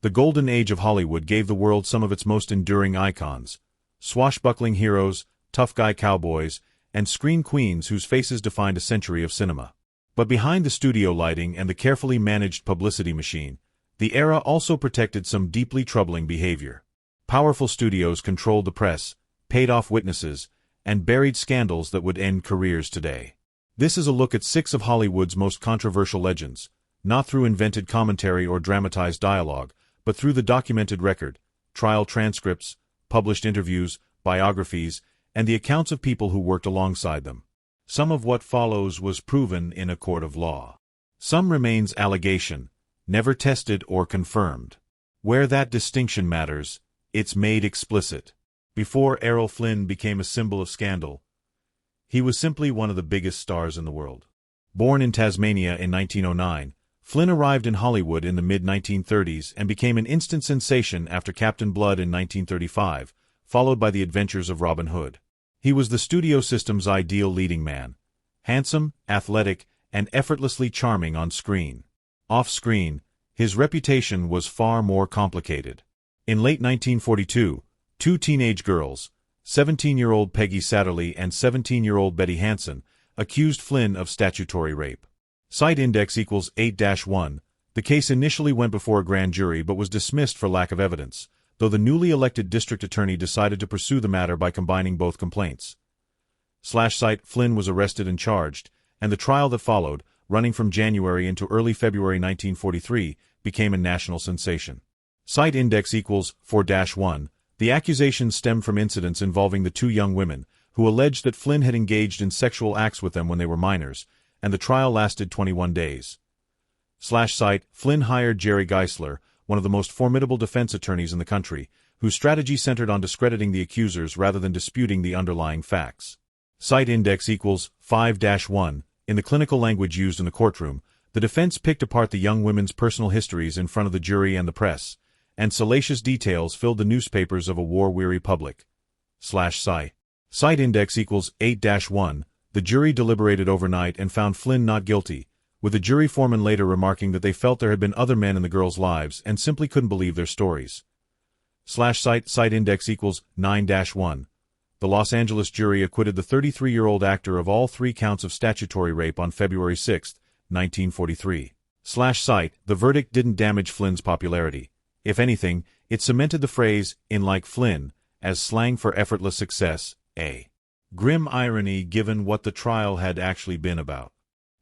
The golden age of Hollywood gave the world some of its most enduring icons: swashbuckling heroes, tough guy cowboys, and screen queens whose faces defined a century of cinema. But behind the studio lighting and the carefully managed publicity machine, the era also protected some deeply troubling behavior. Powerful studios controlled the press, paid off witnesses, and buried scandals that would end careers today. This is a look at 6 of Hollywood's most controversial legends, not through invented commentary or dramatized dialogue, but through the documented record, trial transcripts, published interviews, biographies, and the accounts of people who worked alongside them. Some of what follows was proven in a court of law. Some remains allegation, never tested or confirmed. Where that distinction matters, it's made explicit. Before Errol Flynn became a symbol of scandal, he was simply one of the biggest stars in the world. Born in Tasmania in 1909, Flynn arrived in Hollywood in the mid-1930s and became an instant sensation after Captain Blood in 1935, followed by The Adventures of Robin Hood. He was the studio system's ideal leading man: handsome, athletic, and effortlessly charming on screen. Off-screen, his reputation was far more complicated. In late 1942, 2 teenage girls, 17-year-old Peggy Satterlee and 17-year-old Betty Hansen, accused Flynn of statutory rape. Cite index equals 8-1. The case initially went before a grand jury but was dismissed for lack of evidence, though the newly elected district attorney decided to pursue the matter by combining both complaints. Cite Flynn was arrested and charged, and the trial that followed, running from January into early February 1943, became a national sensation. Cite index equals 4-1. The accusations stemmed from incidents involving the 2 young women, who alleged that Flynn had engaged in sexual acts with them when they were minors, and the trial lasted 21 days. Cite Flynn hired Jerry Geisler, one of the most formidable defense attorneys in the country, whose strategy centered on discrediting the accusers rather than disputing the underlying facts. Cite index equals 5-1. In the clinical language used in the courtroom, the defense picked apart the young women's personal histories in front of the jury and the press, and salacious details filled the newspapers of a war-weary public. Cite index equals 8-1. The jury deliberated overnight and found Flynn not guilty, with the jury foreman later remarking that they felt there had been other men in the girls' lives and simply couldn't believe their stories. Cite index equals 9-1. The Los Angeles jury acquitted the 33-year-old actor of all 3 counts of statutory rape on February 6, 1943. Cite the verdict didn't damage Flynn's popularity. If anything, it cemented the phrase, "in like Flynn," as slang for effortless success, a grim irony given what the trial had actually been about.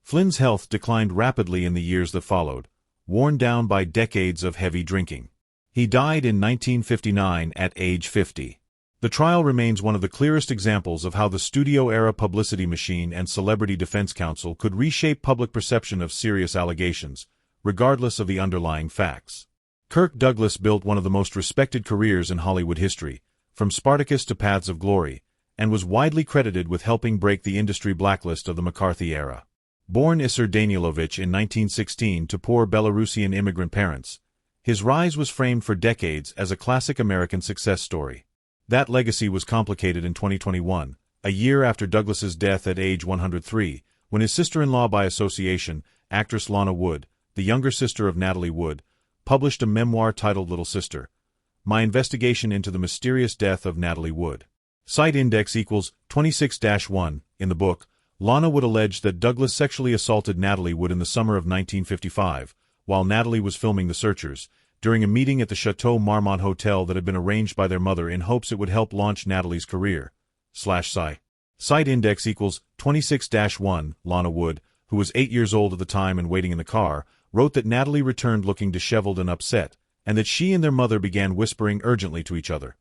Flynn's health declined rapidly in the years that followed, worn down by decades of heavy drinking. He died in 1959 at age 50. The trial remains one of the clearest examples of how the studio-era publicity machine and celebrity defense counsel could reshape public perception of serious allegations, regardless of the underlying facts. Kirk Douglas built one of the most respected careers in Hollywood history, from Spartacus to Paths of Glory, and was widely credited with helping break the industry blacklist of the McCarthy era. Born Isser Danielovich in 1916 to poor Belarusian immigrant parents, his rise was framed for decades as a classic American success story. That legacy was complicated in 2021, a year after Douglas's death at age 103, when his sister-in-law by association, actress Lana Wood, the younger sister of Natalie Wood, published a memoir titled Little Sister: My Investigation into the Mysterious Death of Natalie Wood. Cite index equals 26-1. In the book, Lana Wood alleged that Douglas sexually assaulted Natalie Wood in the summer of 1955, while Natalie was filming The Searchers, during a meeting at the Chateau Marmont Hotel that had been arranged by their mother in hopes it would help launch Natalie's career. Cite index equals 26-1. Lana Wood, who was 8 years old at the time and waiting in the car, wrote that Natalie returned looking disheveled and upset, and that she and their mother began whispering urgently to each other.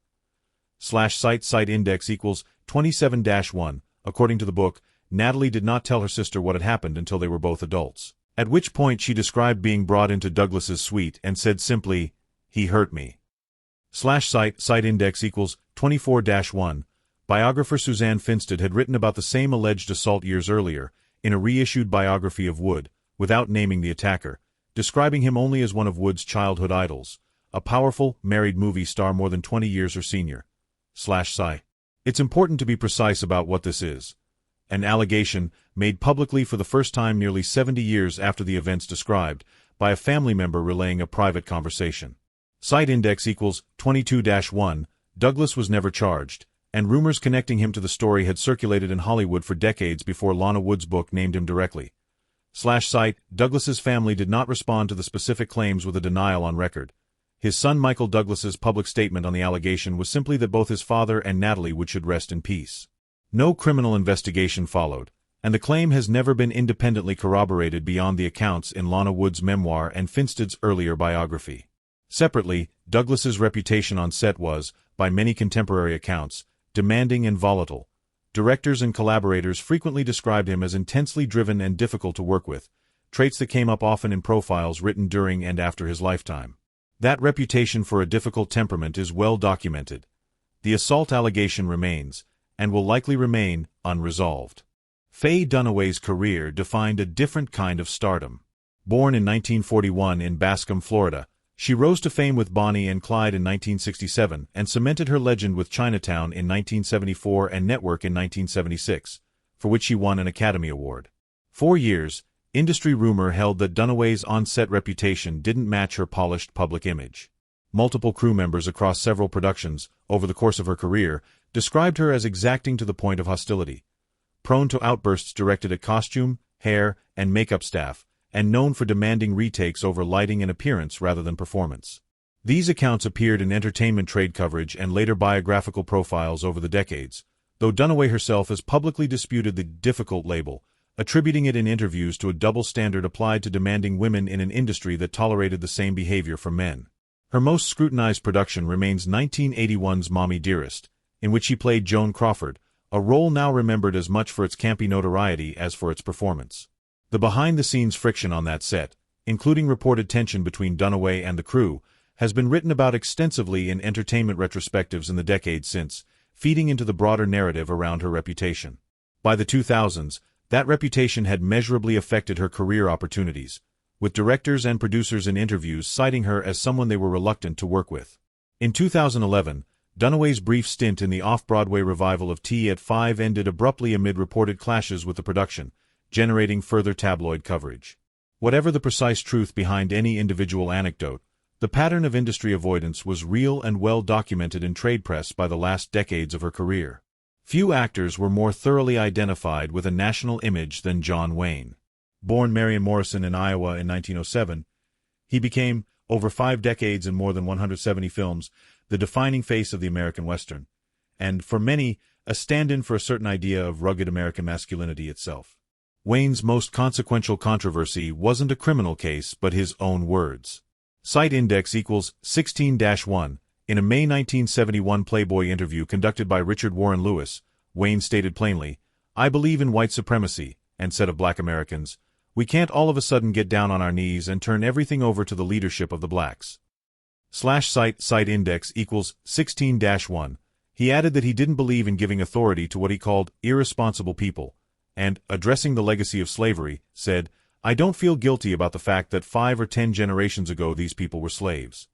Cite index equals 27-1. According to the book, Natalie did not tell her sister what had happened until they were both adults, at which point she described being brought into Douglas's suite and said simply, "He hurt me." Cite index equals 24-1. Biographer Suzanne Finstad had written about the same alleged assault years earlier, in a reissued biography of Wood, without naming the attacker, describing him only as one of Wood's childhood idols, a powerful, married movie star more than 20 years her senior. It's important to be precise about what this is. An allegation, made publicly for the first time nearly 70 years after the events described, by a family member relaying a private conversation. Site index equals 22-1, Douglas was never charged, and rumors connecting him to the story had circulated in Hollywood for decades before Lana Wood's book named him directly. Site, Douglas's family did not respond to the specific claims with a denial on record. His son Michael Douglas's public statement on the allegation was simply that both his father and Natalie Wood should rest in peace. No criminal investigation followed, and the claim has never been independently corroborated beyond the accounts in Lana Wood's memoir and Finstad's earlier biography. Separately, Douglas's reputation on set was, by many contemporary accounts, demanding and volatile. Directors and collaborators frequently described him as intensely driven and difficult to work with, traits that came up often in profiles written during and after his lifetime. That reputation for a difficult temperament is well documented. The assault allegation remains, and will likely remain, unresolved. Faye Dunaway's career defined a different kind of stardom. Born in 1941 in Bascom, Florida, she rose to fame with Bonnie and Clyde in 1967 and cemented her legend with Chinatown in 1974 and Network in 1976, for which she won an Academy Award. 4 years, industry rumor held that Dunaway's on-set reputation didn't match her polished public image. Multiple crew members across several productions, over the course of her career, described her as exacting to the point of hostility. Prone to outbursts directed at costume, hair, and makeup staff, and known for demanding retakes over lighting and appearance rather than performance. These accounts appeared in entertainment trade coverage and later biographical profiles over the decades, though Dunaway herself has publicly disputed the difficult label, attributing it in interviews to a double standard applied to demanding women in an industry that tolerated the same behavior from men. Her most scrutinized production remains 1981's Mommy Dearest, in which she played Joan Crawford, a role now remembered as much for its campy notoriety as for its performance. The behind-the-scenes friction on that set, including reported tension between Dunaway and the crew, has been written about extensively in entertainment retrospectives in the decades since, feeding into the broader narrative around her reputation. By the 2000s, that reputation had measurably affected her career opportunities, with directors and producers in interviews citing her as someone they were reluctant to work with. In 2011, Dunaway's brief stint in the off-Broadway revival of Tea at 5 ended abruptly amid reported clashes with the production, generating further tabloid coverage. Whatever the precise truth behind any individual anecdote, the pattern of industry avoidance was real and well documented in trade press by the last decades of her career. Few actors were more thoroughly identified with a national image than John Wayne. Born Marion Morrison in Iowa in 1907, he became, over 5 decades and more than 170 films, the defining face of the American Western, and, for many, a stand-in for a certain idea of rugged American masculinity itself. Wayne's most consequential controversy wasn't a criminal case but his own words. Site index equals 16-1. In a May 1971 Playboy interview conducted by Richard Warren Lewis, Wayne stated plainly, "I believe in white supremacy," and said of black Americans, "We can't all of a sudden get down on our knees and turn everything over to the leadership of the blacks." Site index equals 16-1. He added that he didn't believe in giving authority to what he called irresponsible people, and, addressing the legacy of slavery, said, "I don't feel guilty about the fact that 5 or 10 generations ago these people were slaves."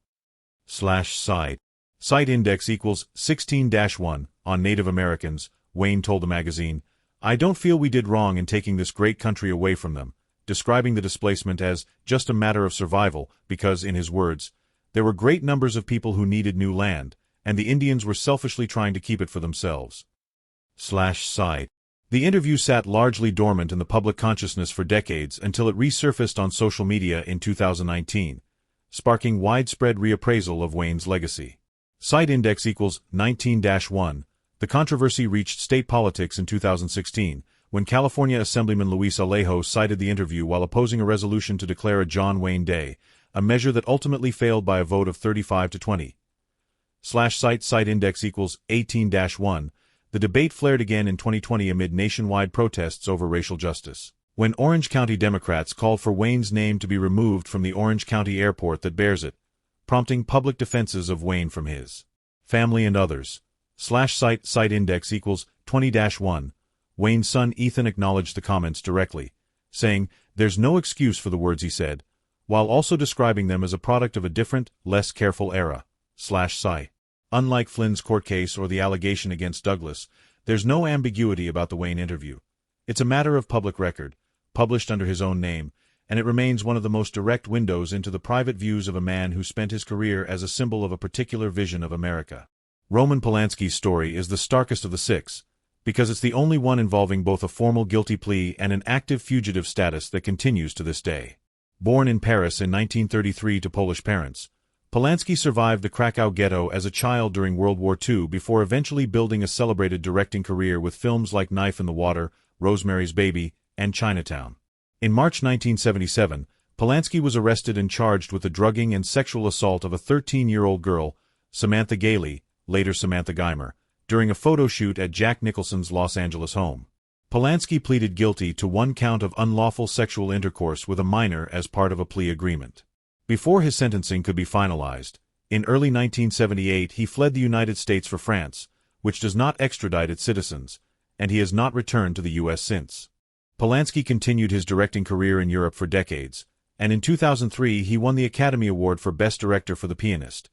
Site index equals 16-1. On Native Americans, Wayne told the magazine, "I don't feel we did wrong in taking this great country away from them," describing the displacement as just a matter of survival because, in his words, there were great numbers of people who needed new land, and the Indians were selfishly trying to keep it for themselves. The interview sat largely dormant in the public consciousness for decades until it resurfaced on social media in 2019, sparking widespread reappraisal of Wayne's legacy. Site index equals 19-1. The controversy reached state politics in 2016, when California Assemblyman Luis Alejo cited the interview while opposing a resolution to declare a John Wayne Day, a measure that ultimately failed by a vote of 35 to 20. Site index equals 18-1. The debate flared again in 2020 amid nationwide protests over racial justice, when Orange County Democrats called for Wayne's name to be removed from the Orange County airport that bears it, prompting public defenses of Wayne from his family and others. Site index equals 20-1. Wayne's son Ethan acknowledged the comments directly, saying, "There's no excuse for the words he said," while also describing them as a product of a different, less careful era. Unlike Flynn's court case or the allegation against Douglas, there's no ambiguity about the Wayne interview. It's a matter of public record, published under his own name, and it remains one of the most direct windows into the private views of a man who spent his career as a symbol of a particular vision of America. Roman Polanski's story is the starkest of the six, because it's the only one involving both a formal guilty plea and an active fugitive status that continues to this day. Born in Paris in 1933 to Polish parents, Polanski survived the Krakow ghetto as a child during World War II before eventually building a celebrated directing career with films like Knife in the Water, Rosemary's Baby, and Chinatown. In March 1977, Polanski was arrested and charged with the drugging and sexual assault of a 13-year-old girl, Samantha Gailey, later Samantha Geimer, during a photo shoot at Jack Nicholson's Los Angeles home. Polanski pleaded guilty to one count of unlawful sexual intercourse with a minor as part of a plea agreement. Before his sentencing could be finalized, in early 1978 he fled the United States for France, which does not extradite its citizens, and he has not returned to the U.S. since. Polanski continued his directing career in Europe for decades, and in 2003 he won the Academy Award for Best Director for The Pianist,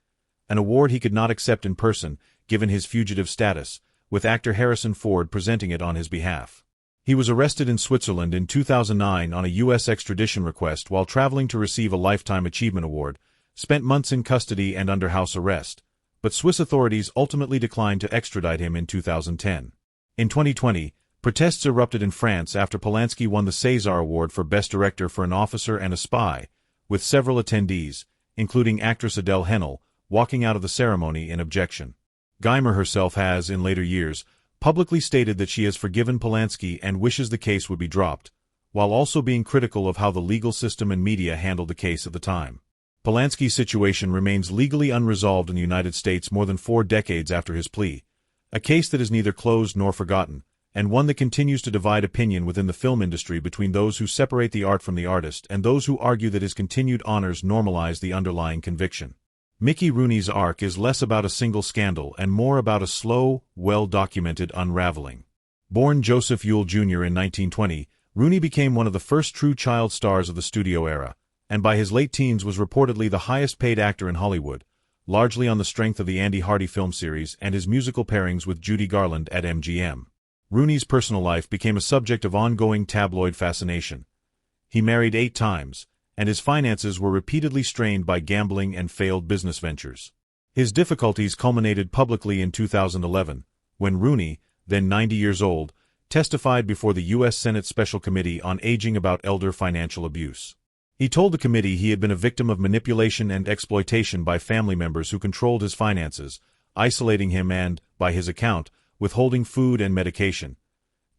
an award he could not accept in person given his fugitive status, with actor Harrison Ford presenting it on his behalf. He was arrested in Switzerland in 2009 on a U.S. extradition request while traveling to receive a Lifetime Achievement Award, spent months in custody and under house arrest, but Swiss authorities ultimately declined to extradite him in 2010. In 2020, protests erupted in France after Polanski won the César Award for Best Director for An Officer and a Spy, with several attendees, including actress Adele Haenel, walking out of the ceremony in objection. Geimer herself has, in later years, publicly stated that she has forgiven Polanski and wishes the case would be dropped, while also being critical of how the legal system and media handled the case at the time. Polanski's situation remains legally unresolved in the United States more than 4 decades after his plea, a case that is neither closed nor forgotten, and one that continues to divide opinion within the film industry between those who separate the art from the artist and those who argue that his continued honors normalize the underlying conviction. Mickey Rooney's arc is less about a single scandal and more about a slow, well-documented unraveling. Born Joseph Yule Jr. in 1920, Rooney became one of the first true child stars of the studio era, and by his late teens was reportedly the highest-paid actor in Hollywood, largely on the strength of the Andy Hardy film series and his musical pairings with Judy Garland at MGM. Rooney's personal life became a subject of ongoing tabloid fascination. He married 8 times, and his finances were repeatedly strained by gambling and failed business ventures. His difficulties culminated publicly in 2011, when Rooney, then 90 years old, testified before the U.S. Senate Special Committee on Aging about elder financial abuse. He told the committee he had been a victim of manipulation and exploitation by family members who controlled his finances, isolating him and, by his account, withholding food and medication,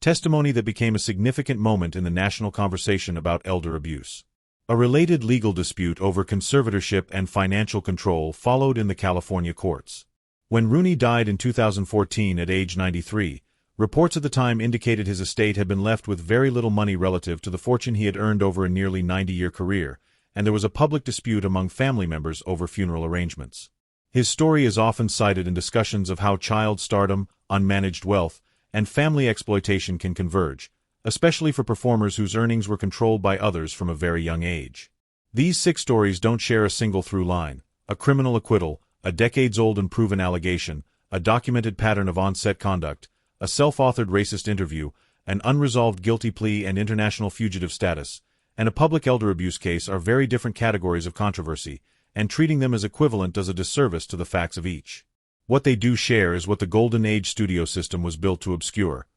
testimony that became a significant moment in the national conversation about elder abuse. A related legal dispute over conservatorship and financial control followed in the California courts. When Rooney died in 2014 at age 93, reports at the time indicated his estate had been left with very little money relative to the fortune he had earned over a nearly 90-year career, and there was a public dispute among family members over funeral arrangements. His story is often cited in discussions of how child stardom, unmanaged wealth, and family exploitation can converge, especially for performers whose earnings were controlled by others from a very young age. These 6 stories don't share a single through line: a criminal acquittal, a decades-old and proven allegation, a documented pattern of on-set conduct, a self-authored racist interview, an unresolved guilty plea and international fugitive status, and a public elder abuse case are very different categories of controversy, and treating them as equivalent does a disservice to the facts of each. What they do share is what the Golden Age studio system was built to obscure: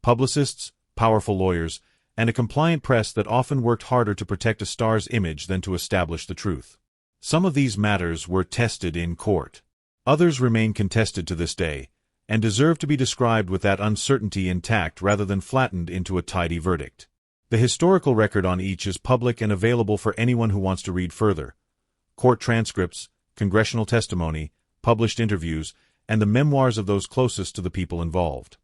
publicists, powerful lawyers, and a compliant press that often worked harder to protect a star's image than to establish the truth. Some of these matters were tested in court. Others remain contested to this day, and deserve to be described with that uncertainty intact rather than flattened into a tidy verdict. The historical record on each is public and available for anyone who wants to read further. Court transcripts, congressional testimony, published interviews, and the memoirs of those closest to the people involved.